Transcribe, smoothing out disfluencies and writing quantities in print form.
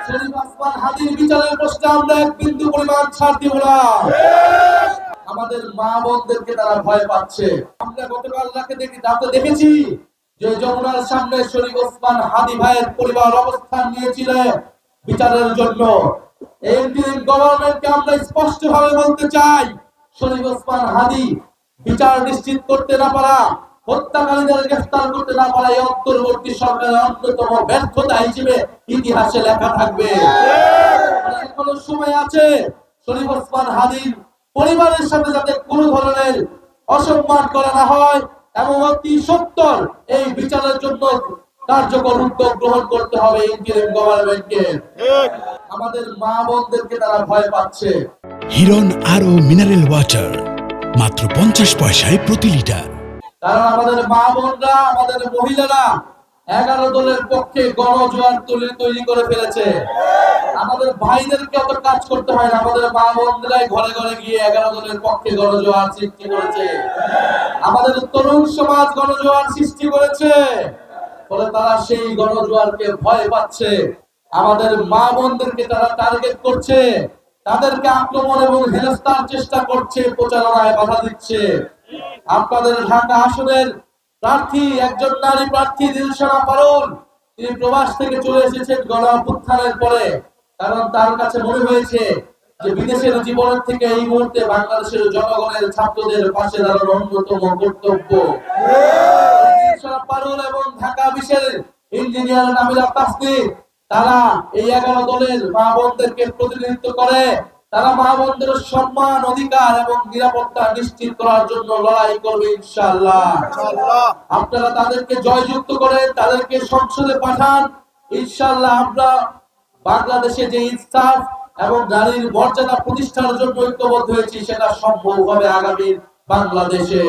শরীফ ওসমান হাদির বিচারের প্রশ্নে আমরা এক বিন্দু পরিমাণ ছাড় দিব না। আমাদের মা বোনদেরকে তারা ভয় পাচ্ছে। আমরা গতকাল রাতে দেখেছি যে যমুনার সামনে শরীফ ওসমান হাদি ভাইয়ের পরিবার অবস্থান নিয়েছিল বিচারের জন্য। ইন্টারিম গভর্নমেন্টকে আমরা স্পষ্টভাবে বলতে চাই, শরীফ ওসমান হাদি বিচার নিশ্চিত করতে না পারা, হত্যাকারীদের গ্রেফতার করতে না পারা এই অন্তর্বর্তী সরকারের অন্যতম ব্যর্থতা হিসেবে ইতিহাসে লেখা থাকবে। এখনো সময় আছে শরীফ ওসমান হাদির পরিবারের সাথে যাতে কোনো ধরনের অসম্মান করা না হয় এবং অতি সত্বর এই বিচারের জন্য কার্যকর উদ্যোগ গ্রহণ করতে হবে ইন্টারিম গভর্নমেন্টকে। আমাদের মা বোনদেরকে তারা ভয় পাচ্ছে। হিরন আরো মিনারেল ওয়াটার মাত্র 50 পয়সায় প্রতি লিটার। কারণ আমাদের মা বোনরা, আমাদের মহিলারা 11 দলের পক্ষে গণজোয়ার তৈরি করে ফেলেছে। আমাদের ভাইদেরকে অত কাজ করতে হয় না, আমাদের মা বোনরাই ঘরে ঘরে গিয়ে 11 দলের পক্ষে গণজোয়ার সৃষ্টি করেছে। আমাদের তরুণ সমাজ গণজোয়ার সৃষ্টি করেছে, ফলে তারা সেই গণজোয়ারকে ভয় পাচ্ছে। আমাদের মা বোনদেরকে তারা টার্গেট করছে, তাদেরকে আক্রমণ এবং হেনস্থার চেষ্টা করছে, প্রচারণায় বাধা দিচ্ছে। আপনাদের ঢাকা আসনের প্রার্থী, একজন নারী প্রার্থী দিলশানা পারুল, তিনি প্রবাস থেকে চলে এসেছেন গণ অভ্যুত্থানের পরে। কারণ তার কাছে মনে হয়েছে যে বিদেশের জীবনের থেকে এই মুহূর্তে বাংলাদেশের জনগণের, ছাত্রদের পাশে দাঁড়ানোর অন্যতম কর্তব্য। দিলশানা পারুল এবং ঢাকা বিশের ইঞ্জিনিয়ার নামিলা তাসনিম, তারা এই 11 দলের মা বোনদেরকে প্রতিনিধিত্ব করে। তারা মা বোনদের সম্মান, অধিকার এবং নিরাপত্তা নিশ্চিত করার জন্য লড়াই করবে ইনশাআল্লাহ। আপনারা তাদেরকে জয়যুক্ত করে তাদেরকে সংসদে পাঠান। ইনশাআল্লাহ আমরা বাংলাদেশে যে ইনসাফ এবং নারীর মর্যাদা প্রতিষ্ঠার জন্য ঐক্যবদ্ধ হয়েছি, সেটা সম্ভব হবে আগামী বাংলাদেশে।